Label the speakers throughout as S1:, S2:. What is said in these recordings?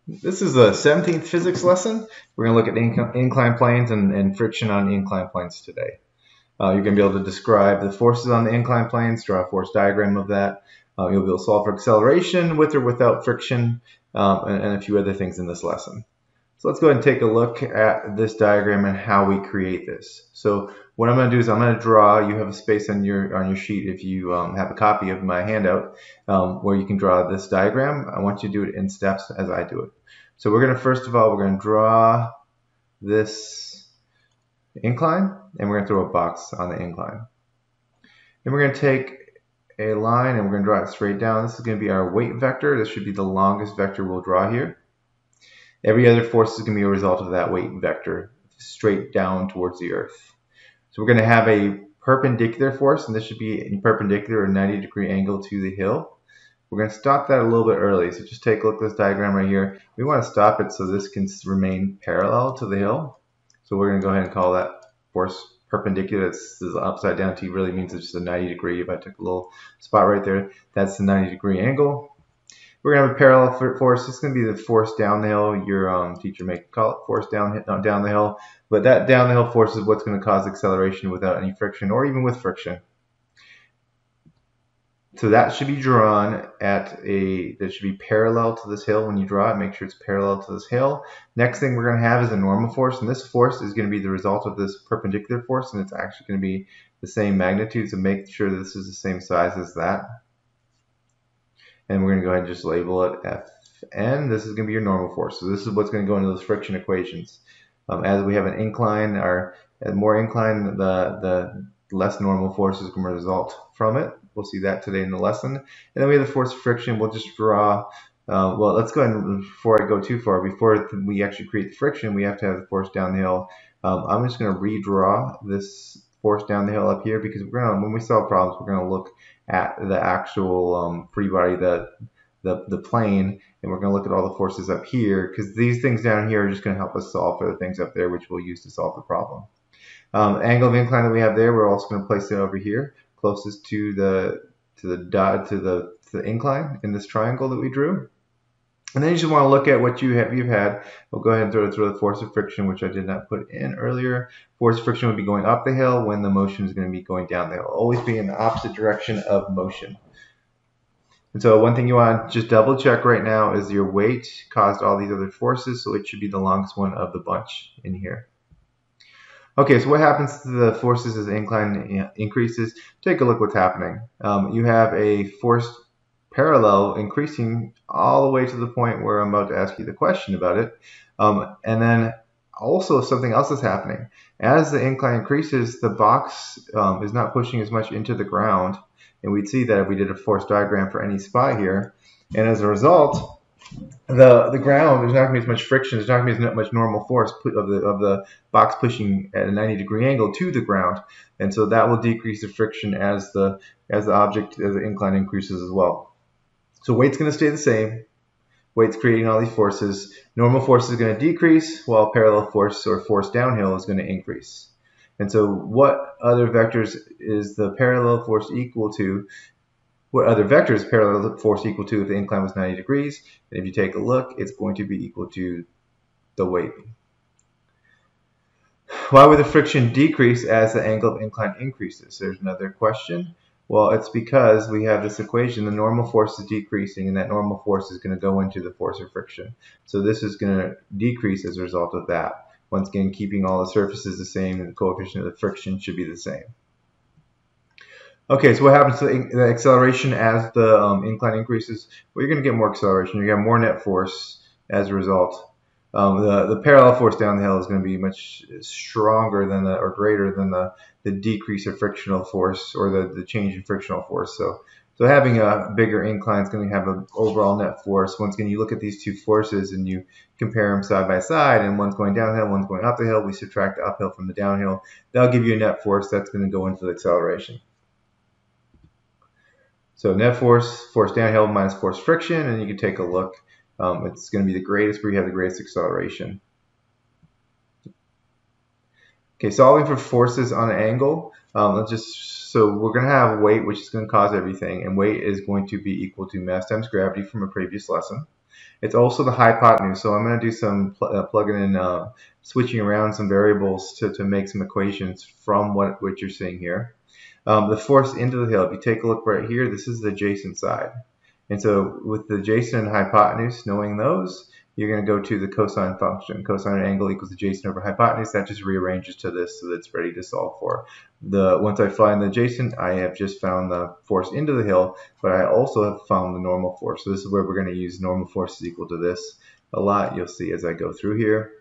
S1: This is the 17th physics lesson. We're going to look at inclined planes and friction on inclined planes today. You're going to be able to describe the forces on the inclined planes, draw a force diagram of that. You'll be able to solve for acceleration with or without friction, and a few other things in this lesson. So let's go ahead and take a look at this diagram and how we create this. So what I'm going to do is I'm going to draw. You have a space on your sheet if you have a copy of my handout where you can draw this diagram. I want you to do it in steps as I do it. So we're going to first of all we're going to draw this incline and we're going to throw a box on the incline. Then we're going to take a line and we're going to draw it straight down. This is going to be our weight vector. This should be the longest vector we'll draw here. Every other force is going to be a result of that weight vector straight down towards the earth. So we're going to have a perpendicular force, and this should be perpendicular or 90-degree angle to the hill. We're going to stop that a little bit early. So just take a look at this diagram right here. We want to stop it so this can remain parallel to the hill. So we're going to go ahead and call that force perpendicular. This is upside down. T really means it's just a 90-degree. If I took a little spot right there, that's the 90-degree angle. We're going to have a parallel force. This is going to be the force down the hill. Your teacher may call it force down the hill. But that down the hill force is what's going to cause acceleration without any friction or even with friction. So that should be drawn that should be parallel to this hill when you draw it. Make sure it's parallel to this hill. Next thing we're going to have is a normal force. And this force is going to be the result of this perpendicular force. And it's actually going to be the same magnitude. So make sure this is the same size as that. And we're going to go ahead and just label it Fn. This is going to be your normal force. So this is what's going to go into those friction equations. As we have an incline, or more incline, the less normal force is going to result from it. We'll see that today in the lesson. And then we have the force of friction. We'll just draw. Well, let's go ahead and, before I go too far, before we actually create the friction, we have to have the force down the hill. I'm just going to redraw this force down the hill up here because we're going to, when we solve problems, we're going to look at the actual free body, the plane, and we're going to look at all the forces up here because these things down here are just going to help us solve for the things up there, which we'll use to solve the problem. Angle of incline that we have there, we're also going to place it over here, closest to the incline in this triangle that we drew. And then you just want to look at what you've had. We'll go ahead and throw the force of friction, which I did not put in earlier. Force of friction would be going up the hill when the motion is going to be going down the hill. Always be in the opposite direction of motion. And so one thing you want to just double check right now is your weight caused all these other forces, so it should be the longest one of the bunch in here. Okay, so what happens to the forces as the incline increases? Take a look what's happening. You have a force parallel increasing all the way to the point where I'm about to ask you the question about it. And then also something else is happening. As the incline increases, the box is not pushing as much into the ground. And we'd see that if we did a force diagram for any spot here. And as a result, the ground, there's not going to be as much friction. There's not going to be as much normal force of the box pushing at a 90-degree angle to the ground. And so that will decrease the friction as the incline increases as well. So weight's going to stay the same. Weight's creating all these forces. Normal force is going to decrease, while parallel force or force downhill is going to increase. And so what other vectors is the parallel force equal to? What other vector is parallel force equal to if the incline was 90 degrees? And if you take a look, it's going to be equal to the weight. Why would the friction decrease as the angle of incline increases? There's another question. Well, it's because we have this equation. The normal force is decreasing, and that normal force is going to go into the force of friction. So this is going to decrease as a result of that. Once again, keeping all the surfaces the same, and the coefficient of the friction should be the same. Okay, so what happens to the acceleration as the incline increases? Well, you're going to get more acceleration. You're going to have more net force as a result. The parallel force down the hill is going to be much stronger than or greater than the decrease of frictional force or the change in frictional force. So having a bigger incline is going to have an overall net force. Once again, you look at these two forces and you compare them side by side, and one's going downhill, one's going up the hill. We subtract the uphill from the downhill. That'll give you a net force that's going to go into the acceleration. So net force downhill minus force friction, and you can take a look. It's going to be the greatest where you have the greatest acceleration. Okay, solving for forces on an angle. So we're going to have weight, which is going to cause everything, and weight is going to be equal to mass times gravity from a previous lesson. It's also the hypotenuse. So I'm going to do some plugging in, switching around some variables to make some equations from what you're seeing here. The force into the hill, if you take a look right here, this is the adjacent side. And so with the adjacent and hypotenuse, knowing those, you're going to go to the cosine function. Cosine of angle equals adjacent over hypotenuse. That just rearranges to this so that it's ready to solve for. Once I find the adjacent, I have just found the force into the hill, but I also have found the normal force. So this is where we're going to use normal force is equal to this a lot. You'll see as I go through here.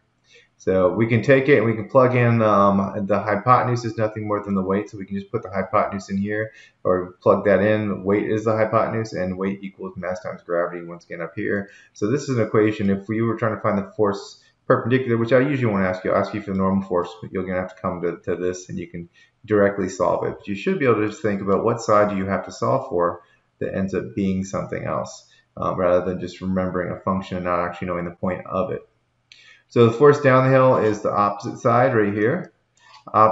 S1: So we can take it and we can plug in, the hypotenuse is nothing more than the weight, so we can just put the hypotenuse in here or plug that in. Weight is the hypotenuse and weight equals mass times gravity once again up here. So this is an equation. If we were trying to find the force perpendicular, which I usually won't ask you, I'll ask you for the normal force, but you're going to have to come to this and you can directly solve it. But you should be able to just think about what side do you have to solve for that ends up being something else, rather than just remembering a function and not actually knowing the point of it. So the force down the hill is the opposite side right here.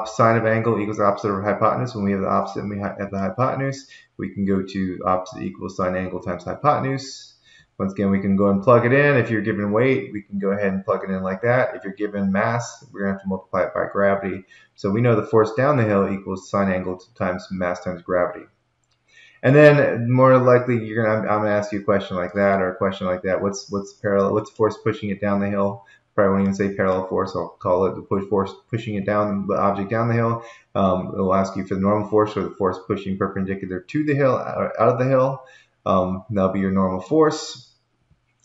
S1: Sine of angle equals opposite of hypotenuse. When we have the opposite and we have the hypotenuse, we can go to opposite equals sine angle times hypotenuse. Once again, we can go and plug it in. If you're given weight, we can go ahead and plug it in like that. If you're given mass, we're going to have to multiply it by gravity. So we know the force down the hill equals sine angle times mass times gravity. And then more likely, I'm going to ask you a question like that or a question like that. What's the force pushing it down the hill? Probably won't even say parallel force. I'll call it the force pushing it down, the object down the hill. It'll ask you for the normal force or the force pushing perpendicular to the hill, out of the hill. That'll be your normal force.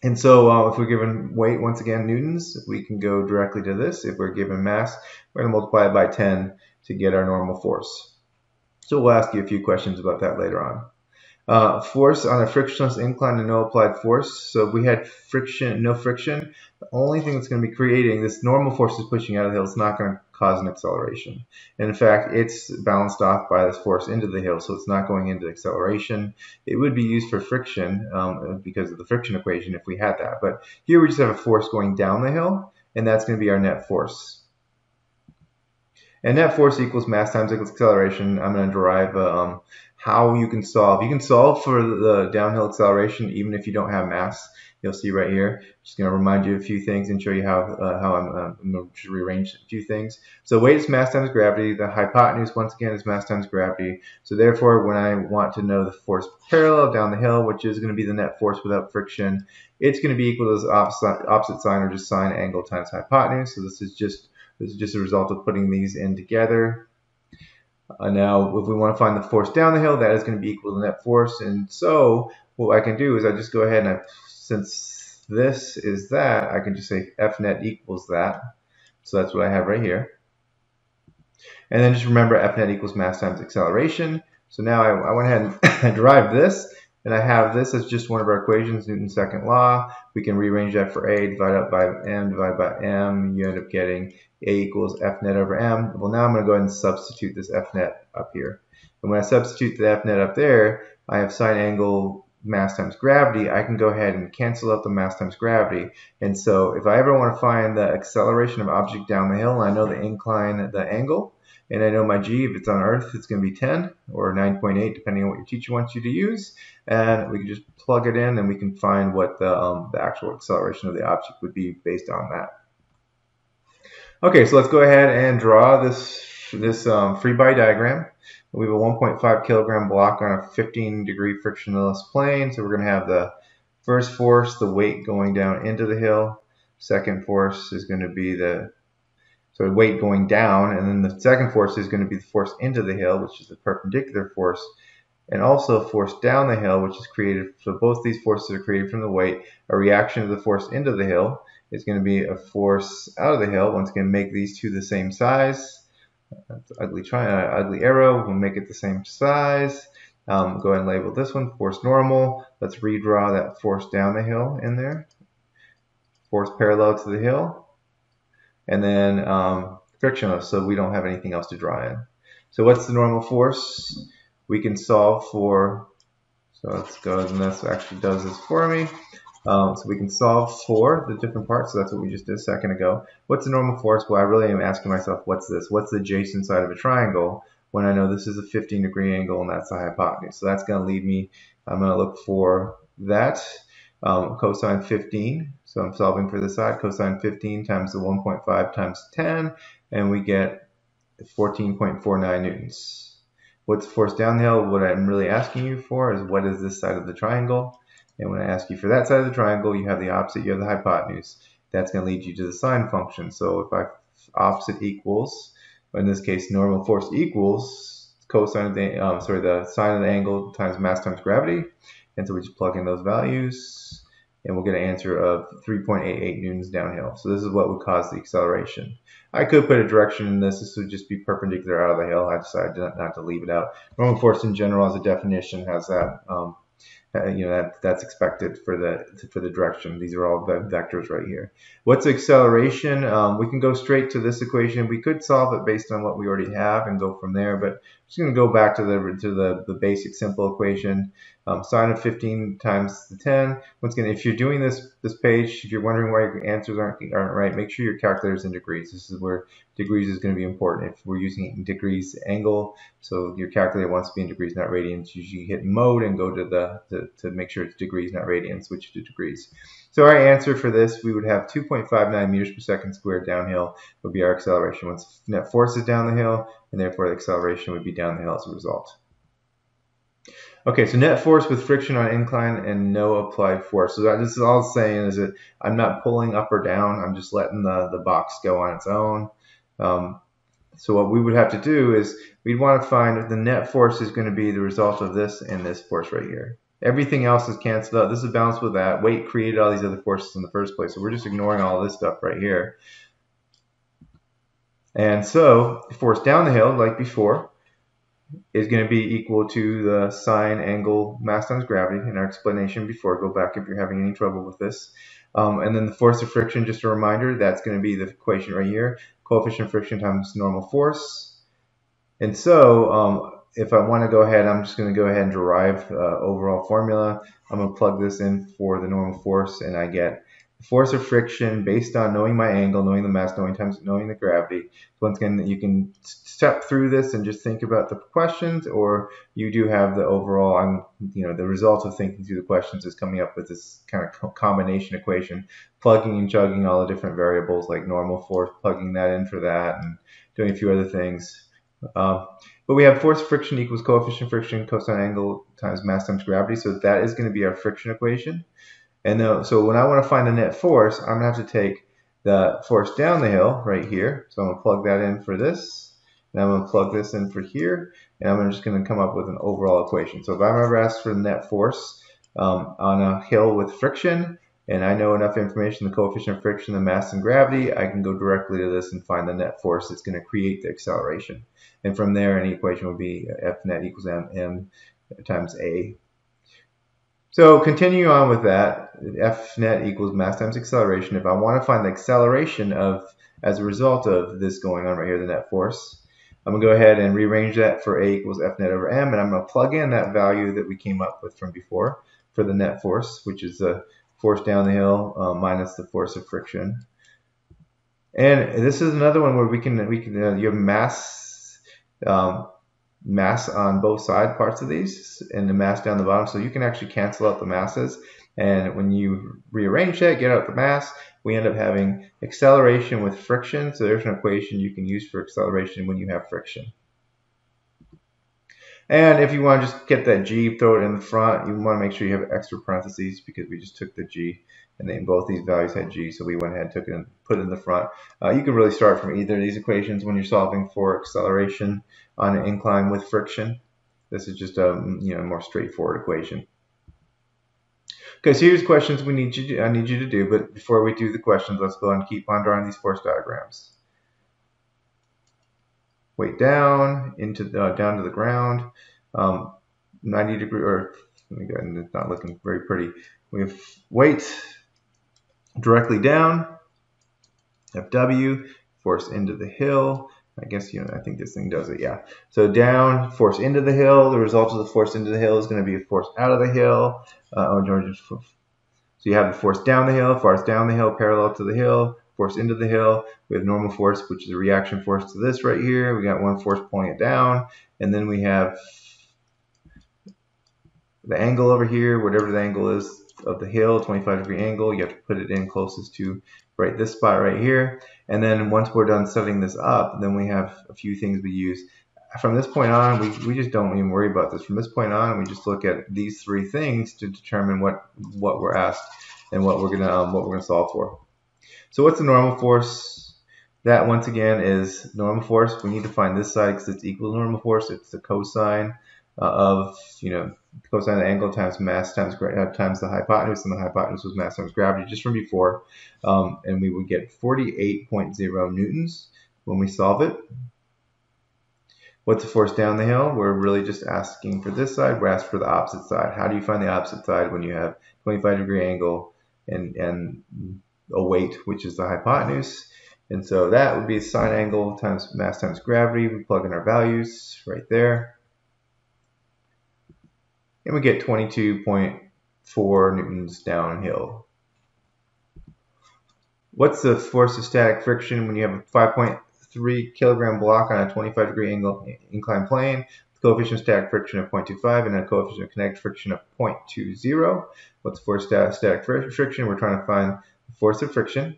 S1: And so if we're given weight, once again, newtons, we can go directly to this. If we're given mass, we're going to multiply it by 10 to get our normal force. So we'll ask you a few questions about that later on. Force on a frictionless incline and no applied force. So if we had friction, no friction, the only thing that's going to be creating this normal force is pushing out of the hill. It's not going to cause an acceleration. And in fact, it's balanced off by this force into the hill, so it's not going into acceleration. It would be used for friction because of the friction equation if we had that. But here we just have a force going down the hill, and that's going to be our net force. And net force equals mass times equals acceleration. I'm going to derive how you can solve. You can solve for the downhill acceleration even if you don't have mass. You'll see right here. Just going to remind you of a few things and show you how I'm going to rearrange a few things. So weight is mass times gravity. The hypotenuse, once again, is mass times gravity. So therefore, when I want to know the force parallel down the hill, which is going to be the net force without friction, it's going to be equal to the opposite sign, or just sine angle times hypotenuse. So this is just a result of putting these in together. Now, if we want to find the force down the hill, that is going to be equal to the net force. And so what I can do is I just go ahead and since this is that, I can just say F net equals that. So that's what I have right here. And then just remember F net equals mass times acceleration. So now I went ahead and derived this. And I have this as just one of our equations, Newton's second law. We can rearrange that for A, divide up by M, divide by M. You end up getting A equals F net over M. Well, now I'm going to go ahead and substitute this F net up here. And when I substitute the F net up there, I have sine angle mass times gravity. I can go ahead and cancel out the mass times gravity. And so if I ever want to find the acceleration of object down the hill, and I know the incline, the angle, and I know my g, if it's on Earth, it's going to be 10 or 9.8, depending on what your teacher wants you to use. And we can just plug it in, and we can find what the actual acceleration of the object would be based on that. Okay, so let's go ahead and draw this free body diagram. We have a 1.5 kilogram block on a 15-degree frictionless plane. So we're going to have the first force, the weight going down into the hill. Second force is going to be the weight going down, and then the second force is going to be the force into the hill, which is the perpendicular force, and also force down the hill, which is created. So both these forces are created from the weight. A reaction of the force into the hill is going to be a force out of the hill. Once again, make these two the same size. That's ugly arrow. We'll make it the same size. Go ahead and label this one force normal. Let's redraw that force down the hill in there. Force parallel to the hill. And then frictionless, so we don't have anything else to draw in. So what's the normal force? We can solve for, so let's go ahead and this actually does this for me. So we can solve for the different parts, so that's what we just did a second ago. What's the normal force? Well, I really am asking myself, what's this? What's the adjacent side of a triangle when I know this is a 15-degree angle and that's the hypotenuse? So that's going to lead me, I'm going to look for that. cosine 15. So I'm solving for this side. Cosine 15 times the 1.5 times 10, and we get 14.49 newtons. What's force down the hill? What I'm really asking you for is what is this side of the triangle? And when I ask you for that side of the triangle, you have the opposite, you have the hypotenuse. That's going to lead you to the sine function. So if I opposite equals, in this case, normal force equals cosine of the, the sine of the angle times mass times gravity. And so we just plug in those values, and we'll get an answer of 3.88 newtons downhill. So this is what would cause the acceleration. I could put a direction in this. This would just be perpendicular out of the hill. I decided not to leave it out. Normal force in general, as a definition, has that. That's expected for the direction. These are all the vectors right here. What's acceleration? We can go straight to this equation. We could solve it based on what we already have and go from there, but I'm just going to go back to the basic simple equation. Sine of 15 times the 10. Once again, if you're doing this page, if you're wondering why your answers aren't right, make sure your calculator's in degrees. This is where degrees is going to be important. If we're using it in degrees angle, so your calculator wants to be in degrees, not radians, usually hit mode and go to make sure it's degrees, not radians, switch to degrees. So our answer for this, we would have 2.59 meters per second squared downhill would be our acceleration once net force is down the hill, and therefore the acceleration would be down the hill as a result. Okay, so net force with friction on incline and no applied force. So this is all it's saying is that I'm not pulling up or down. I'm just letting the box go on its own. So what we would have to do is we'd want to find if the net force is going to be the result of this and this force right here. Everything else is canceled out. This is balanced with that. Weight created all these other forces in the first place. So we're just ignoring all this stuff right here. And so force down the hill, like before, is going to be equal to the sine angle mass times gravity in our explanation before. Go back if you're having any trouble with this. And then the force of friction, just a reminder, that's going to be the equation right here. Coefficient of friction times normal force. And so if I want to go ahead, I'm just going to go ahead and derive overall formula. I'm going to plug this in for the normal force, and I get the force of friction based on knowing my angle, knowing the mass, knowing the gravity. So once again, you can step through this and just think about the questions, or you do have the overall, the result of thinking through the questions is coming up with this kind of combination equation, plugging and chugging all the different variables like normal force, plugging that in for that, and doing a few other things. But we have force friction equals coefficient of friction cosine angle times mass times gravity. So that is going to be our friction equation. And so when I want to find the net force, I'm going to have to take the force down the hill right here. So I'm going to plug that in for this. And I'm going to plug this in for here. And I'm just going to come up with an overall equation. So if I'm ever asked for the net force on a hill with friction, and I know enough information, the coefficient of friction, the mass, and gravity, I can go directly to this and find the net force that's going to create the acceleration. And from there, any equation would be F net equals m times a. So continue on with that. F net equals mass times acceleration. If I want to find the acceleration as a result of this going on right here, the net force, I'm going to go ahead and rearrange that for a equals F net over m, and I'm going to plug in that value that we came up with from before for the net force, which is the force down the hill minus the force of friction. And this is another one where you have mass on both side parts of these and the mass down the bottom, so you can actually cancel out the masses, and when you rearrange that, get out the mass, we end up having acceleration with friction. So there's an equation you can use for acceleration when you have friction. And if you want to just get that g, throw it in the front, you want to make sure you have extra parentheses because we just took the g and then both these values had g, so we went ahead and took it and put it in the front. You can really start from either of these equations when you're solving for acceleration on an incline with friction. This is just a more straightforward equation. Okay, so here's questions I need you to do, but before we do the questions, let's go and keep on drawing these force diagrams. Weight down down to the ground, 90 degree, or let me go ahead, it's not looking very pretty. We have weight directly down, FW, force into the hill. I guess, I think this thing does it, yeah. So down, force into the hill. The result of the force into the hill is going to be a force out of the hill. So you have the force down the hill, force down the hill parallel to the hill, force into the hill. We have normal force, which is a reaction force to this right here. We got one force pulling it down. And then we have the angle over here, whatever the angle is, of the hill, 25-degree angle. You have to put it in closest to right this spot right here. And then once we're done setting this up, then we have a few things we use. From this point on, we just don't even worry about this. From this point on, we just look at these three things to determine what we're asked and what we're gonna solve for. So what's the normal force? That once again is normal force. We need to find this side because it's equal to normal force. It's the cosine of cosine of the angle times mass times the hypotenuse, and the hypotenuse was mass times gravity just from before, and we would get 48.0 newtons when we solve it. What's the force down the hill? We're really just asking for this side. We're asking for the opposite side. How do you find the opposite side when you have 25-degree angle and a weight, which is the hypotenuse? And so that would be sine angle times mass times gravity. We plug in our values right there. And we get 22.4 newtons downhill. What's the force of static friction when you have a 5.3 kilogram block on a 25-degree angle inclined plane, with coefficient of static friction of 0.25 and a coefficient of kinetic friction of 0.20? What's the force of static friction? We're trying to find the force of friction,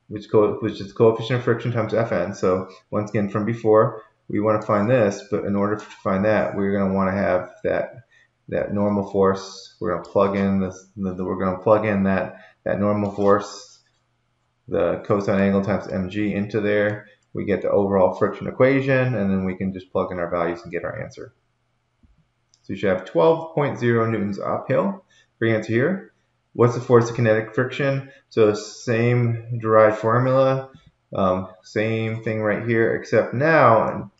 S1: which is the coefficient of friction times Fn. So once again, from before, we want to find this, but in order to find that, we're going to want to have that normal force. We're going to plug in that normal force, the cosine angle times mg into there. We get the overall friction equation, and then we can just plug in our values and get our answer. So you should have 12.0 newtons uphill for your answer here. What's the force of kinetic friction? So same derived formula, same thing right here, except now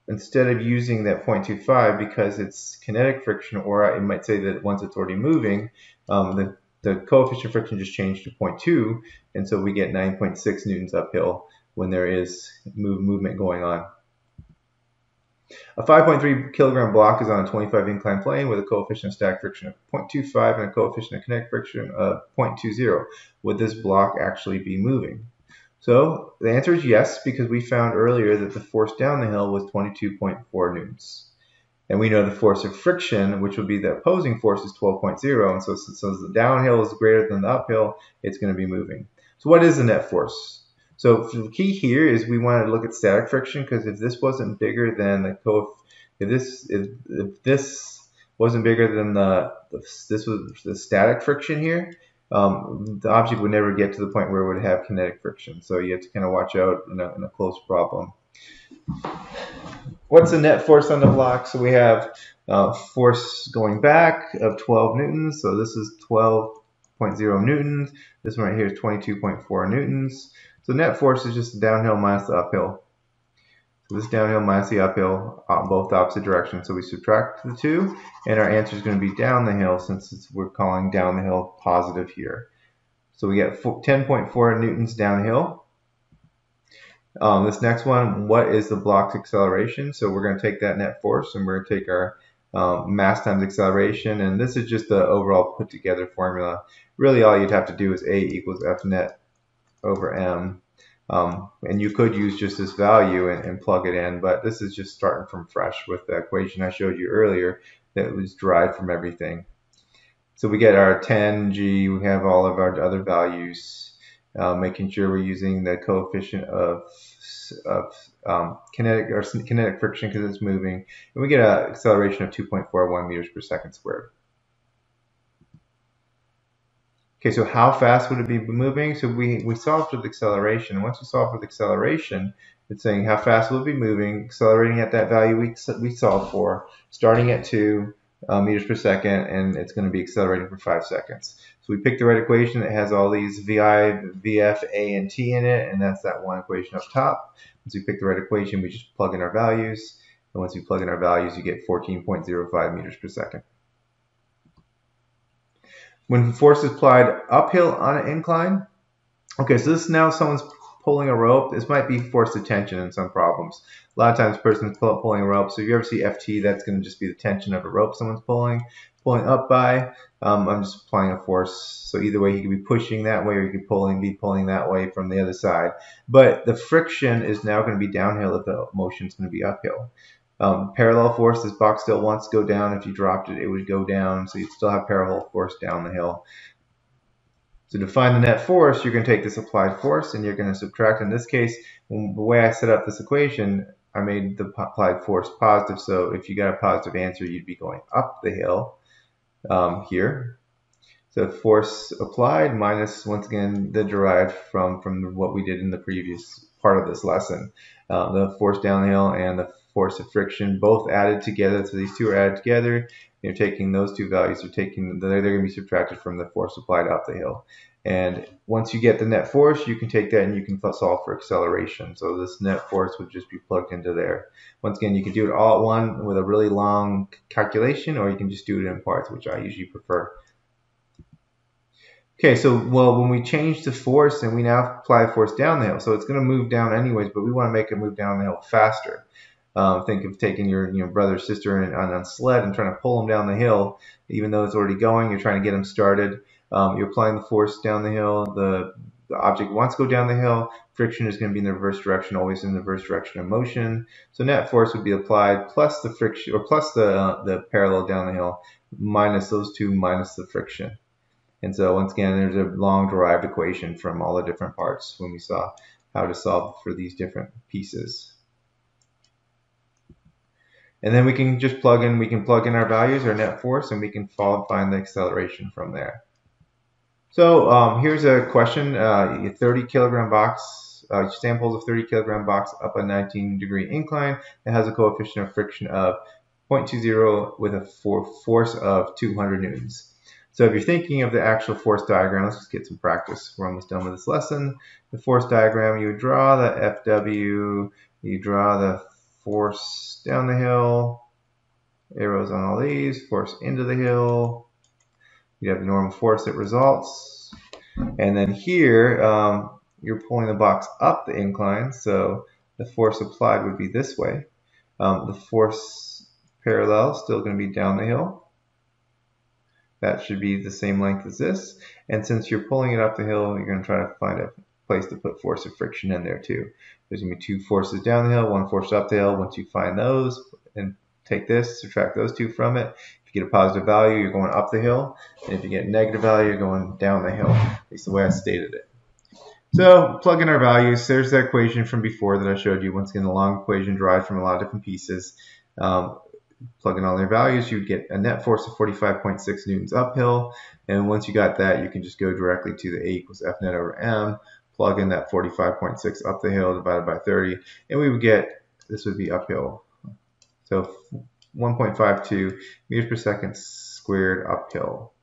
S1: instead of using that 0.25 because it's kinetic friction, or it might say that once it's already moving, the coefficient of friction just changed to 0.2, and so we get 9.6 newtons uphill when there is movement going on. A 5.3 kilogram block is on a 25 inclined plane with a coefficient of static friction of 0.25 and a coefficient of kinetic friction of 0.20. Would this block actually be moving? So the answer is yes, because we found earlier that the force down the hill was 22.4 newtons. And we know the force of friction, which would be the opposing force, is 12.0. And so since the downhill is greater than the uphill, it's going to be moving. So what is the net force? So the key here is we want to look at static friction, because if this wasn't bigger than if this wasn't bigger than this was the static friction here, the object would never get to the point where it would have kinetic friction. So you have to kind of watch out in a close problem. What's the net force on the block? So we have force going back of 12 newtons. So this is 12.0 newtons. This one right here is 22.4 newtons. So net force is just the downhill minus the uphill. So this downhill minus the uphill, both opposite directions. So we subtract the two, and our answer is going to be down the hill, since we're calling down the hill positive here. So we get 10.4 newtons downhill. This next one, what is the block's acceleration? So we're going to take that net force, and we're going to take our mass times acceleration, and this is just the overall put together formula. Really all you'd have to do is A equals F net over m, and you could use just this value and plug it in, but this is just starting from fresh with the equation I showed you earlier that was derived from everything. So we get our 10g, we have all of our other values, making sure we're using the coefficient of kinetic friction because it's moving, and we get an acceleration of 2.41 meters per second squared. Okay, so how fast would it be moving? So we solved for the acceleration, and once we solve for the acceleration, it's saying how fast will it be moving, accelerating at that value we solved for, starting at 2 meters per second, and it's going to be accelerating for 5 seconds. So we picked the right equation that has all these VI, VF, A, and T in it, and that's that one equation up top. Once we pick the right equation, we just plug in our values, and once we plug in our values, you get 14.05 meters per second. When force is applied uphill on an incline, okay, so this is now someone's pulling a rope. This might be force of tension in some problems. A lot of times a person's pulling a rope, so if you ever see FT, that's going to just be the tension of a rope someone's pulling up by. I'm just applying a force, so either way he could be pushing that way or he could be pulling that way from the other side. But the friction is now going to be downhill if the motion is going to be uphill. Parallel force, this box still wants to go down. If you dropped it, it would go down, so you'd still have parallel force down the hill. So to find the net force, you're going to take this applied force and you're going to subtract. In this case, the way I set up this equation, I made the applied force positive. So if you got a positive answer, you'd be going up the hill here. So force applied minus, once again, the derived from what we did in the previous part of this lesson. The force down the hill and the force of friction both added together. So these two are added together. You're taking those two values, they're going to be subtracted from the force applied up the hill. And once you get the net force, you can take that and you can solve for acceleration. So this net force would just be plugged into there. Once again, you can do it all at one with a really long calculation, or you can just do it in parts, which I usually prefer. Okay, so when we change the force and we now apply force down the hill, so it's going to move down anyways, but we want to make it move down the hill faster. Think of taking your brother or sister on a sled and trying to pull them down the hill, even though it's already going. You're trying to get them started. You're applying the force down the hill. The object wants to go down the hill. Friction is going to be in the reverse direction, always in the reverse direction of motion. So net force would be applied plus the friction, or plus the parallel down the hill, minus those two, minus the friction. And so once again, there's a long derived equation from all the different parts when we saw how to solve for these different pieces. And then we can just plug in our values, our net force, and we can find the acceleration from there. So here's a question, a 30 kilogram box, samples of 30 kilogram box up a 19-degree incline. It has a coefficient of friction of 0.20 with a force of 200 newtons. So if you're thinking of the actual force diagram, let's just get some practice. We're almost done with this lesson. The force diagram, you would draw the FW, you draw the force down the hill, arrows on all these, force into the hill. You have the normal force that results. And then here, you're pulling the box up the incline, so the force applied would be this way. The force parallel is still going to be down the hill. That should be the same length as this. And since you're pulling it up the hill, you're going to try to find a place to put force of friction in there too. There's going to be two forces down the hill, one force up the hill. Once you find those and take this, subtract those two from it. If you get a positive value, you're going up the hill. And if you get a negative value, you're going down the hill. At least the way I stated it. So plug in our values. There's the equation from before that I showed you. Once again, the long equation derived from a lot of different pieces. Plug in all their values, you'd get a net force of 45.6 newtons uphill. And once you got that, you can just go directly to the A equals F net over M, plug in that 45.6 up the hill divided by 30, and we would get, this would be uphill. So 1.52 meters per second squared uphill.